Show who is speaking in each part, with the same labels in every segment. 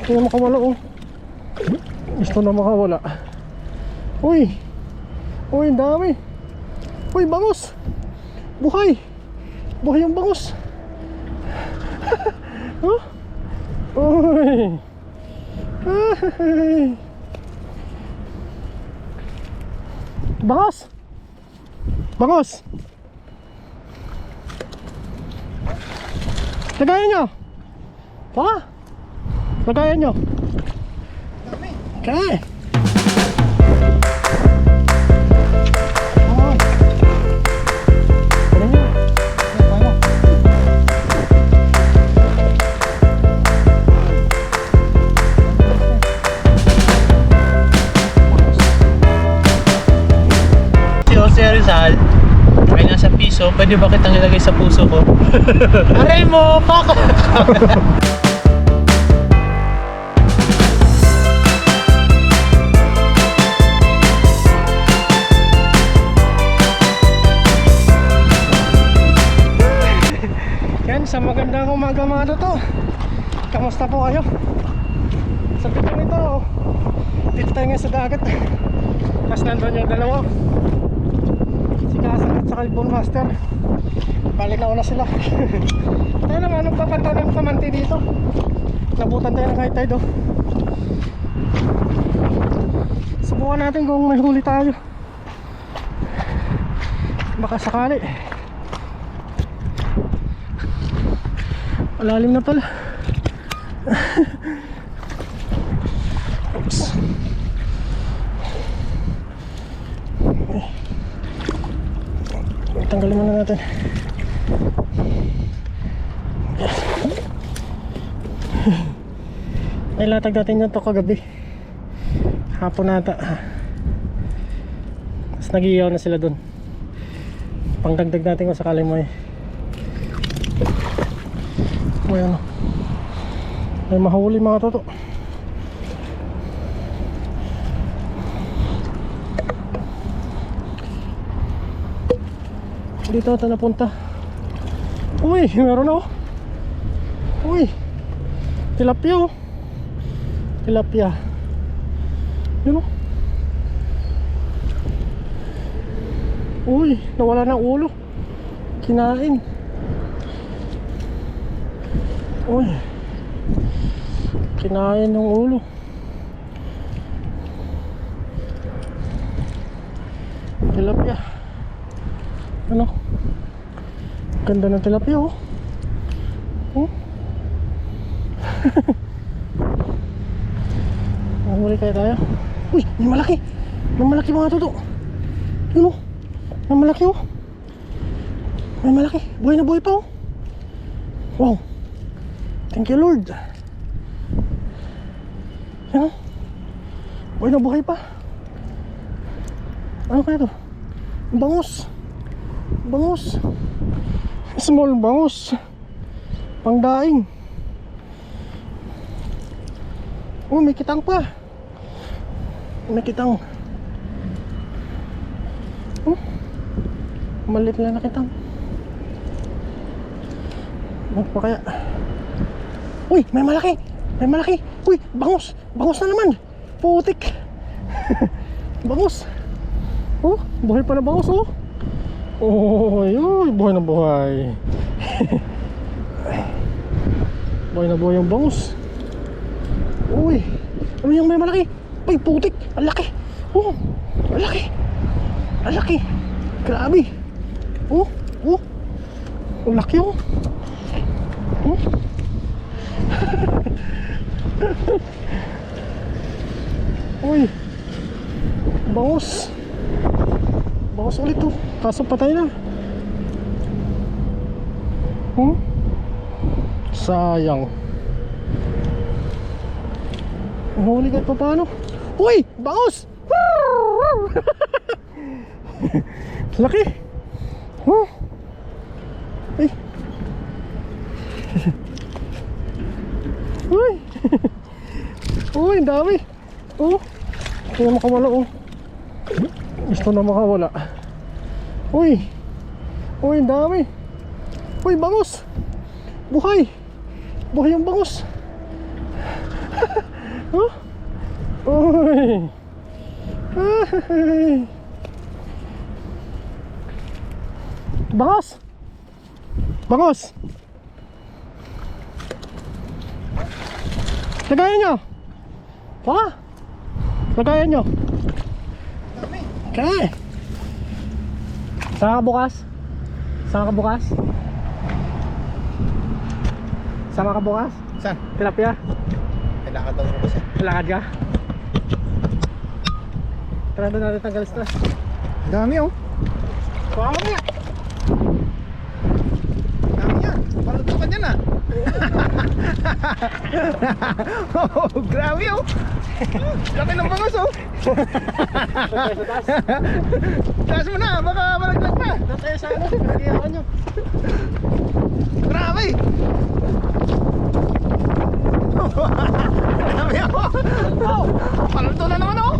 Speaker 1: Hindi na makawala oh. Gusto na makawala. Uy! Uy, ang dami! Uy, bangus! Buhay! Buhay yung bangus! Huh? Uy! Ay! Bangus! Bangus! Lagayan nyo! Ha? Lagayan nyo! Okay!
Speaker 2: Rizal, kaya nasa piso, pwede ba kitang ilagay sa puso ko? Aray mo, pak!
Speaker 1: Yan, sa magandang umaga mga to. Kamusta po kayo? Sa video nito, dito tayo ngayon sa dagat. Tapos nandun yung dalawa, si Kasan at saka yung Bullmaster. Balik na una sila. Tayo naman, nagpapanta ng kamanti dito. Nabutan tayo ng high tide oh. Subukan natin kung may huli tayo. Baka sakali. Malalim na pala. Oops. Tanggalin muna natin. Nailatag natin yan to kagabi. Hapon nata. Tapos nag-iyaw na sila dun. Pangdagdag natin kung sakali mo eh. May ano, may mahuli mga toto. Dito ito napunta. Uy, meron oh. Uy, tilapia oh. Tilapia. Yun oh. Uy, nawala ng ulo. Kinain. Uy, kinain ng ulo. Tilapia. Ano? Ganda ng tilapia oh. Oh. Mahuli kaya tayo. Uy, may malaki. May malaki mga toto. Yun oh. May malaki oh. May malaki. Buhay na buhay pa oh. Wow. Thank you Lord. Yan. Buhay na buhay pa. Ano kaya to? Bangus. Bangus. Small bangus. Pangdaing. Oh, may kitang pa. May kitang. Oh, maliit lang na kitang. Ano pa kaya? Uy, may malaki. May malaki. Uy, bangus. Bangus na naman. Putik. Bangus. Oh, buhay pa na bangus oh. Oh, yun, buhay na buhay. Buhay na buhay yung bangus. Uy, ano yung may malaki? Uy, putik. Ang laki. Oh, ang laki. Ang laki. Grabe. Oh, oh. Ang laki oh. Oh. Uy, bangus. Bangus ulit to. Kaso patay na. Sayang. Huli ka pa paano? Uy, bangus. Laki. Ay. Uy. Uy, dami. Oh. Kaya makawala oh. Gusto na makawala. Uy. Uy, dami. Uy, bangus. Buhay. Buhay yung bangus. Oh. Uy. Ay. Bangos. Bangos. Lagayan nyo. Wala. Lagayan nyo. Okay. Saan ka bukas? Saan ka bukas? Sama ka bukas?
Speaker 2: Saan?
Speaker 1: Tilapia?
Speaker 2: Kailangan daw mo kasi.
Speaker 1: Lakad ka? Tara doon natin tanggal stress.
Speaker 2: Dami oh.
Speaker 1: Kuha mo niya.
Speaker 2: Dami yan. Palutukan yan ah. Oh, grabe oh. Laki ng bangos oh. Taas mo na, baka malaglag pa.
Speaker 1: Tataya sa ano? Pinag-iyakan nyo.
Speaker 2: Grabe. Dami ako. Oh, paluto na naman oh.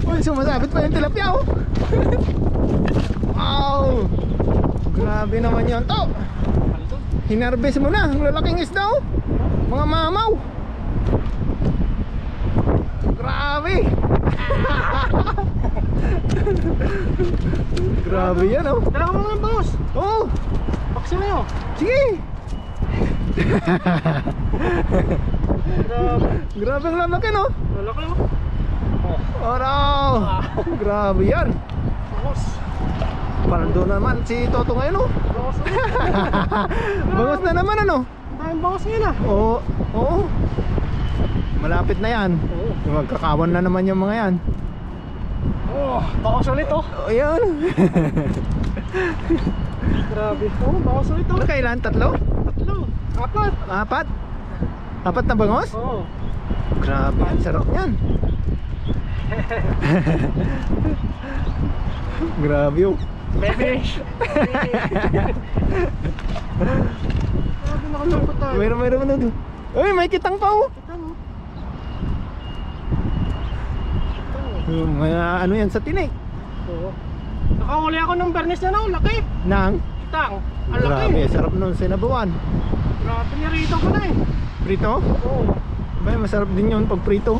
Speaker 2: Uy, sumasabit pa yung tilapia oh. Wow. Grabe naman yun to. Hinarbes mo na ang lalaking isda oh. Mga mamaw. Grabe. Grabe yan oh.
Speaker 1: Dala mo mga bangos.
Speaker 2: Oh,
Speaker 1: Paksi mo yun.
Speaker 2: sige.
Speaker 1: Grabe.
Speaker 2: Grabe ang lalaki no.
Speaker 1: Lalaki mo.
Speaker 2: Oh no. Grabe yan.
Speaker 1: Bangos.
Speaker 2: Parang doon naman si Toto ngayon oh.
Speaker 1: Bangos.
Speaker 2: Bangos na naman ano.
Speaker 1: Ang daming bangos ngayon ah.
Speaker 2: Oo, oo. Malapit na yan.
Speaker 1: Oo.
Speaker 2: Magkakawan na naman yung mga yan.
Speaker 1: Oh, bangos ulit oh.
Speaker 2: Oh, yan.
Speaker 1: Grabe. Oh, bangos ulit oh.
Speaker 2: Kailan? Tatlo?
Speaker 1: Tatlo. Apat.
Speaker 2: Apat? Apat na bangos?
Speaker 1: Oo.
Speaker 2: Grabe, ang sarap yan. Grabe oh.
Speaker 1: Baby. Grabe nakalungkot tayo.
Speaker 2: Mayroon na doon. Uy, may kitang pa oh.
Speaker 1: Kita mo.
Speaker 2: Mga ano yan sa tinik.
Speaker 1: Oo. Nakahuli ako ng bernes na no, laki.
Speaker 2: Nang?
Speaker 1: Kitang. Ang laki.
Speaker 2: Grabe, sarap nun sinabawan.
Speaker 1: Grabe, nirito ko na eh.
Speaker 2: Prito?
Speaker 1: Oo.
Speaker 2: Ba, masarap din yun pag prito.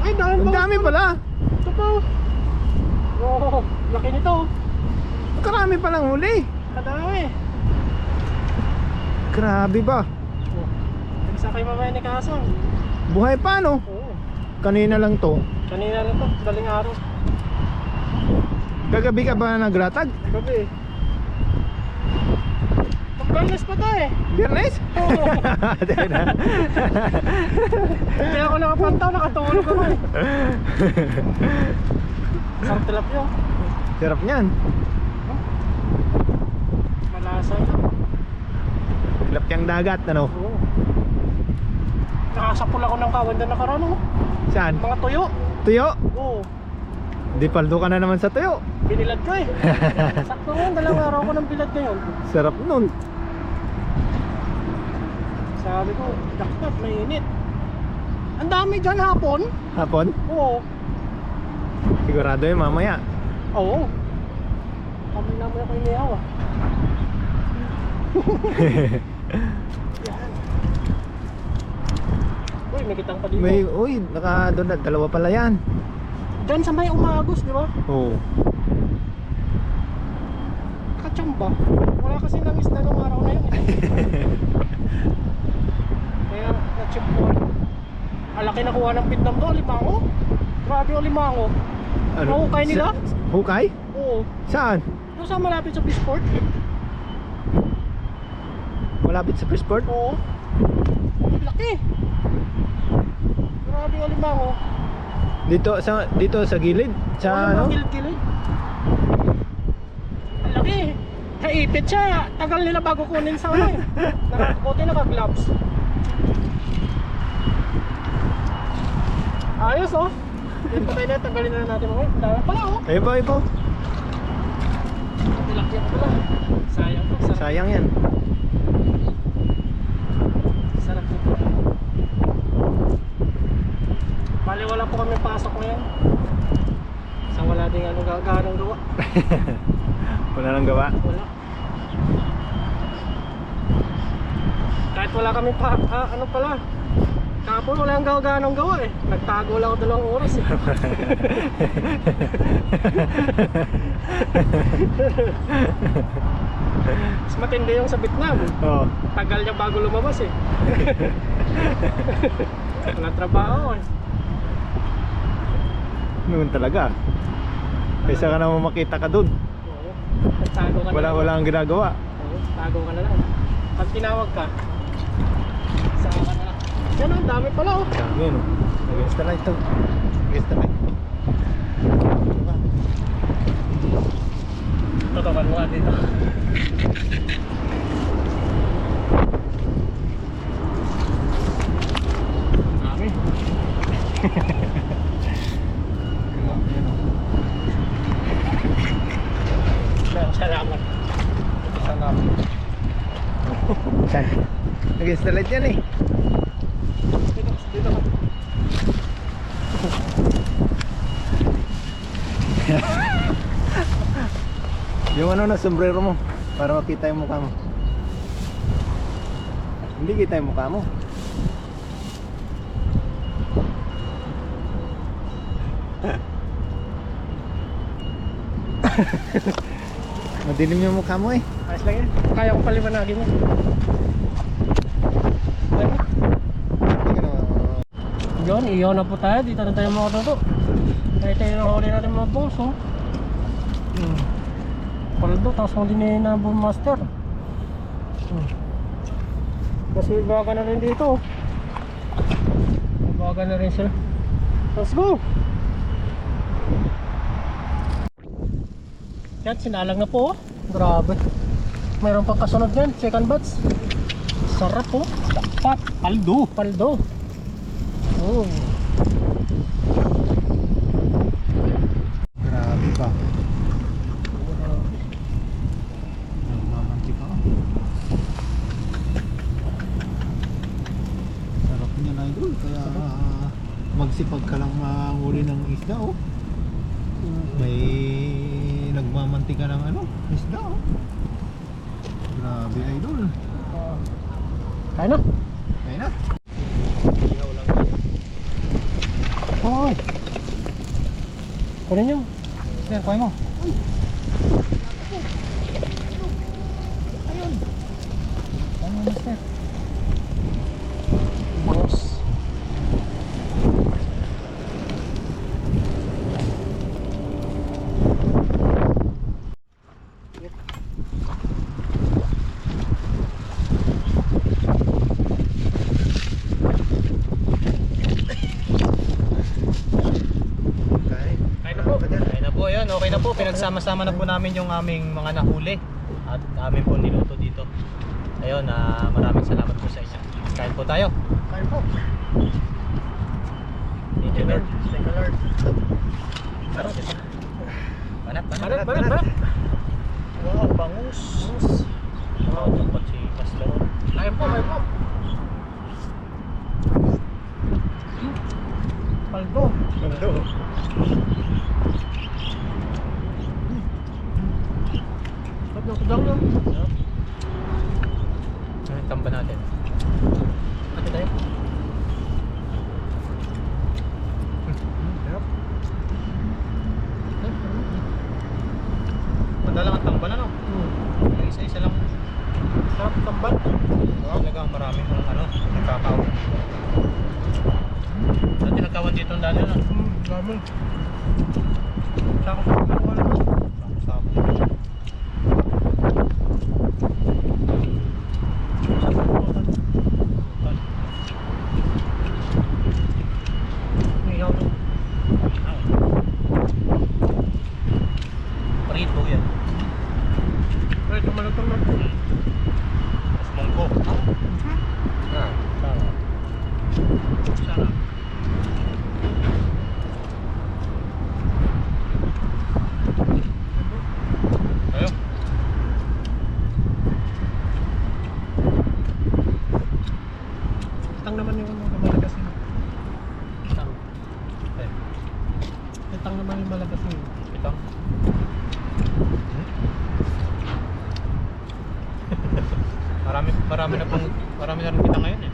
Speaker 1: Ay, dahil
Speaker 2: Ang dami pala.
Speaker 1: Ito pa. Oo, laki nito.
Speaker 2: Karami palang huli.
Speaker 1: Kadami.
Speaker 2: Grabe ba?
Speaker 1: Oo. Nagsa kay mamaya ni Kasang.
Speaker 2: Buhay pa no?
Speaker 1: Oo.
Speaker 2: Kanina lang to.
Speaker 1: Kanina na to, daling araw.
Speaker 2: Kagabi ka ba nagratag?
Speaker 1: Gabi. Pag-bernes pa to eh.
Speaker 2: Biyernes?
Speaker 1: Oo. Hindi ako nakapantaw, nakatulog ako eh. Sarap tilapia.
Speaker 2: Sarap niyan.
Speaker 1: Malasa ito.
Speaker 2: Tilapyang dagat ano?
Speaker 1: Oo. Nakasapul ako ng kawan doon nakaraan oh.
Speaker 2: Saan?
Speaker 1: Mga tuyo.
Speaker 2: Tuyo?
Speaker 1: Oo.
Speaker 2: Di paldo ka na naman sa tuyo.
Speaker 1: Binilad ko eh. Sakto ngayon, dalawang araw ko ng bilad ngayon.
Speaker 2: Sarap nun.
Speaker 1: Sabi ko, dakpat, mainit. Ang dami dyan hapon.
Speaker 2: Hapon?
Speaker 1: Oo.
Speaker 2: Sigurado yun mamaya.
Speaker 1: Oo. Kami naman ako inihaw ah. Yan. Uy, may kitang pa dito.
Speaker 2: May, uy, naka doon na, dalawa pala yan.
Speaker 1: Diyan sa may umagos, di ba?
Speaker 2: Oo.
Speaker 1: Kachamba. Wala kasi nang isda ng araw na yun eh. Kaya na-chip ko. Alaki nakuha ng pindam to, limango. Grabe yung limango. Hukay nila?
Speaker 2: Hukay?
Speaker 1: Oo.
Speaker 2: Saan?
Speaker 1: Doon sa malapit sa Bisport.
Speaker 2: Malapit sa Freeport?
Speaker 1: Oo. Laki. Grabe yung limango.
Speaker 2: Dito sa gilid? Sa ano?
Speaker 1: Gilid-gilid. Ang laki. Naipit siya. Tagal nila bago kunin sa ano eh. Buti naka-gloves. Ayos oh. Yan patay na, tanggalin na natin mga. Dami pala oh.
Speaker 2: Ayun pa, ayun po.
Speaker 1: Tilapia pala. Sayang to. Sarap.
Speaker 2: Sayang yan.
Speaker 1: Sarap nito. Bali wala po kami pasok ngayon. Sa wala ding ano gaganong gawa.
Speaker 2: Wala nang gawa.
Speaker 1: Wala. Kahit Kahit wala kami pa, ano pala, kahapon wala ang ganong gawa eh. Nagtago lang ako 2 oras eh. Mas matindi yung sa Vietnam.
Speaker 2: Oo.
Speaker 1: Tagal niya bago lumabas eh. Wala trabaho eh.
Speaker 2: Noon talaga. Kaysa ka naman makita ka dun.
Speaker 1: Oo. Nagtago ka na lang.
Speaker 2: Wala ang ginagawa.
Speaker 1: Oo, tago ka na lang. Pag tinawag ka, saka ka na lang. Yan ang dami pala oh.
Speaker 2: Dami no. Against the light to. Against the light.
Speaker 1: Tutukan mo nga dito. Dami. Salamat. Salamat.
Speaker 2: Saan? Against the light yan eh.
Speaker 1: Dito ka.
Speaker 2: Yung ano na sombrero mo para makita yung mukha mo. Hindi kita yung mukha mo. Madilim yung mukha mo eh.
Speaker 1: Ayos lang yan. Kaya ko paliwanagin yan. Ayun.
Speaker 2: Hindi ka naman.
Speaker 1: Yun, iyaw na po tayo. Dito na tayo mga toto. Kaya tayo na huli natin mga balls oh. Paldo, tapos huli na yun na bull master. Kasi baga na rin dito oh. Baga na rin sila. Let's go! Yan, sinalang na po oh. Grabe. Mayroon pang kasunod yan, second batch. Sarap po. Dapat. Paldo. Paldo. Oh.
Speaker 2: Grabe pa. Mamantik ako. Sarap niya na idol. Kaya magsipag ka lang mahuli ng isda oh. May nagmamantika ng ano, isda oh. Grabe idol.
Speaker 1: Kaya na.
Speaker 2: Kaya na.
Speaker 1: Hoy. Kunin nyo.
Speaker 2: Sir, kuha mo.
Speaker 1: Ayun. Ano na sir? Boss.
Speaker 2: Okay na po, yun. Okay na po. Pinagsama-sama na po namin yung aming mga nahuli. At amin po niluto dito. Ayun, maraming salamat po sa inyo. Kain po tayo.
Speaker 1: Kain po.
Speaker 2: Thank you, Lord.
Speaker 1: Thank you, Lord.
Speaker 2: Banat,
Speaker 1: Banat.
Speaker 2: Wow, bangus. Wow, dapat si Pastor.
Speaker 1: Kain po. Paldo.
Speaker 2: Paldo.
Speaker 1: Kadang lang.
Speaker 2: Ano tamba natin?
Speaker 1: Ate tayo.
Speaker 2: Madalang ang tamba na no? Isa-isa lang.
Speaker 1: Sarap tambal.
Speaker 2: Talagang marami ng ano, nagkakaw. Saan tinagkawan dito ang dali na?
Speaker 1: Dami.
Speaker 2: Sako.
Speaker 1: Ngayon.
Speaker 2: Prito yan.
Speaker 1: Ay, tumalutong na.
Speaker 2: Mas mungko. Sarap. Ayo.
Speaker 1: Itang naman yung malagasin. Itang.
Speaker 2: Eh,
Speaker 1: Itang naman yung malagasin.
Speaker 2: ito. Marami na pong
Speaker 3: Marami na rin kita ngayon eh.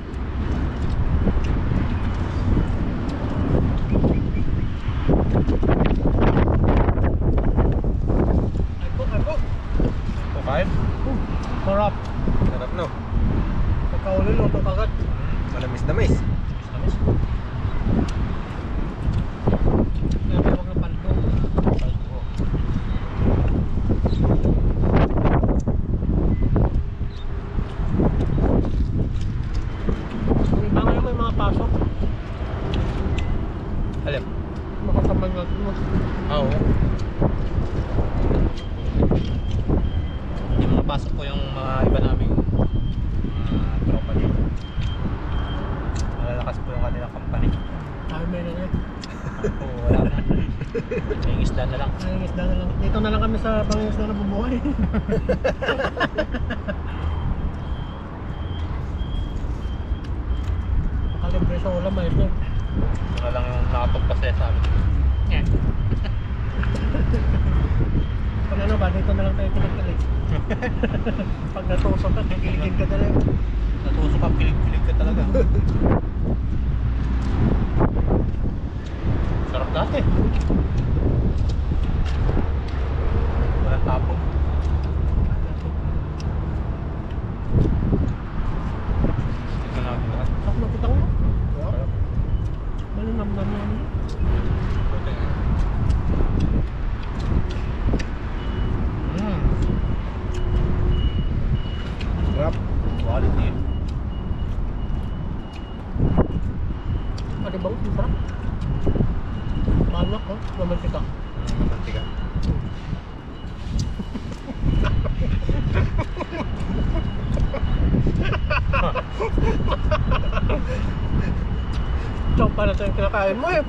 Speaker 1: Ay po.
Speaker 3: Kukain?
Speaker 1: Sarap.
Speaker 2: Sarap no.
Speaker 1: Pagkauli no, ito kagat.
Speaker 2: Malamis-damis.
Speaker 3: Tamis.
Speaker 1: Kaya huwag na paldo.
Speaker 3: Paldo.
Speaker 1: Yung iba ngayon may mga pasok.
Speaker 3: Alam.
Speaker 1: Makasabay natin mo.
Speaker 3: Oo. Yung mga pasok po yung mga iba naming tropa dito. Malalakas po yung kanilang company.
Speaker 1: Ay, may na nga.
Speaker 3: Ako wala na. May isda na lang.
Speaker 1: Ay, isda na lang. Dito na lang kami sa pangingisda na bumuhay. Makalibre sa ulam, ayos yun.
Speaker 3: Ito na lang yung nakapagpasaya sa amin. Yeah.
Speaker 1: Kung ano ba, dito na lang tayo kilig-kilig. Pag natusok ka, kikiligin ka na lang.
Speaker 3: Natusok ka, pilig-pilig ka talaga. Sarap dati. Walang tapon. Tignan natin lahat.
Speaker 1: Sarap na kitang mo.
Speaker 3: Sarap.
Speaker 1: Malinam-nam yan.
Speaker 3: Buti nga.
Speaker 2: Sarap.
Speaker 3: Quality.
Speaker 1: Pwede ba? Sarap. Manok, oh. Mamantika.
Speaker 3: Mamantika.
Speaker 1: Chopa na ito yung kinakain mo eh.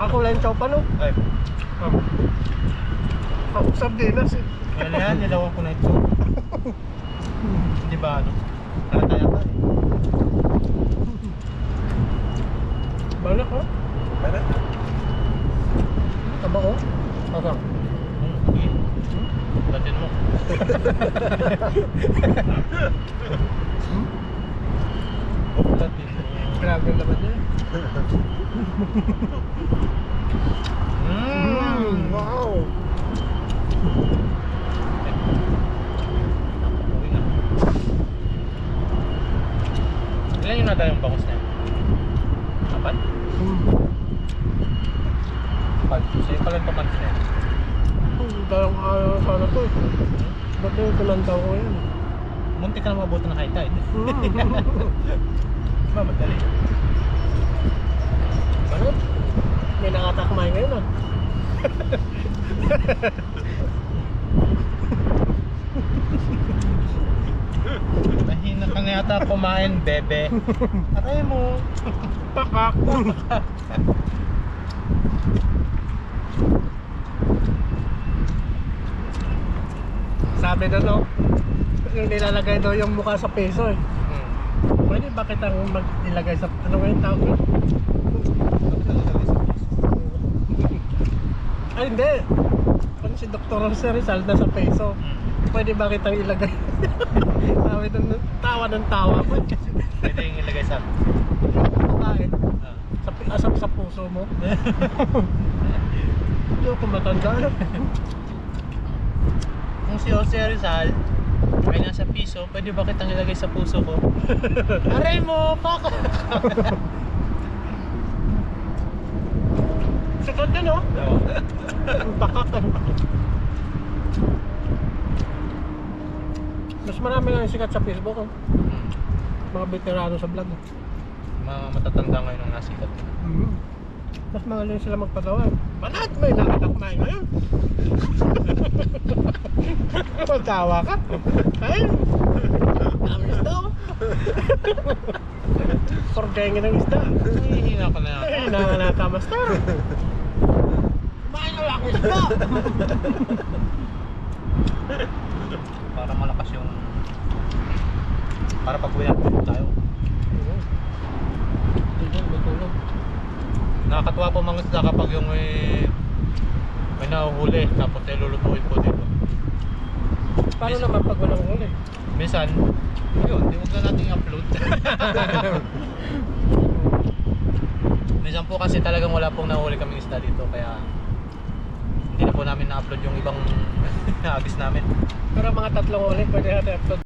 Speaker 1: Ako lang chopa no.
Speaker 3: Ay,
Speaker 1: Ako sardinas eh.
Speaker 3: yan yan, nilawan ko na ito. Di ba ano? Karata yata eh.
Speaker 1: Manok, oh.
Speaker 2: Para.
Speaker 1: Taba, oh. Pasang.
Speaker 3: Sige. Latin mo. Latin mo.
Speaker 1: Grabe naman yan.
Speaker 2: Wow.
Speaker 3: Ilan yung nadala yung bangus na yun? Apat? Sa'yo pala yung pamansin na yun.
Speaker 1: Darang ayaw sana to eh. Ba't yung tinantaw ko yan?
Speaker 3: Munti ka na mabuto na high tide. Diba, madali.
Speaker 1: Ano? May nakatakmay ngayon ah.
Speaker 3: Mahina ka na yata kumain, bebe. Aray mo.
Speaker 1: Pakak. Sabi na no, yung nilalagay daw yung mukha sa peso eh. Pwede ba kitang mag-ilagay sa, ano ba yung tawag yun? Ay hindi. Kung si Dr. Jose Rizal na sa peso, pwede ba kitang ilagay? Sabi doon, tawa ng tawa ko.
Speaker 3: Pwede yung ilagay sa
Speaker 1: Pakain. Sa puso mo. Hindi ako matanda.
Speaker 3: Kung si Jose Rizal ay nasa piso, pwede ba kitang ilagay sa puso ko? Aray mo, fuck!
Speaker 1: Sikat din oh.
Speaker 3: Oo.
Speaker 1: Pakak. Mas marami nga yung sikat sa Facebook oh. Mga veterano sa vlog.
Speaker 3: Mga matatanda ngayon ang nasikat.
Speaker 1: Mas magaling sila magpagawa. Banat may nakatakmay ngayon. Magtawa ka. Ay, dami isda oh. Sorgengin ng isda.
Speaker 3: Ay, hina ka na yata.
Speaker 1: Ay, nanganata master. Kumain na lang isda.
Speaker 3: Para malakas yung... Para pag-uwi natin tayo.
Speaker 1: Matulog.
Speaker 3: Nakakatuwa po mga isda kapag yung may nahuhuli tapos lulutuin po dito.
Speaker 1: Paano naman pag walang huli?
Speaker 3: minsan, yun, di wag na natin i-upload. Minsan po kasi talagang wala pong nahuli kaming isda dito, kaya hindi na po namin na-upload yung ibang naagis namin.
Speaker 1: Pero mga 3 ulit pwede natin upload.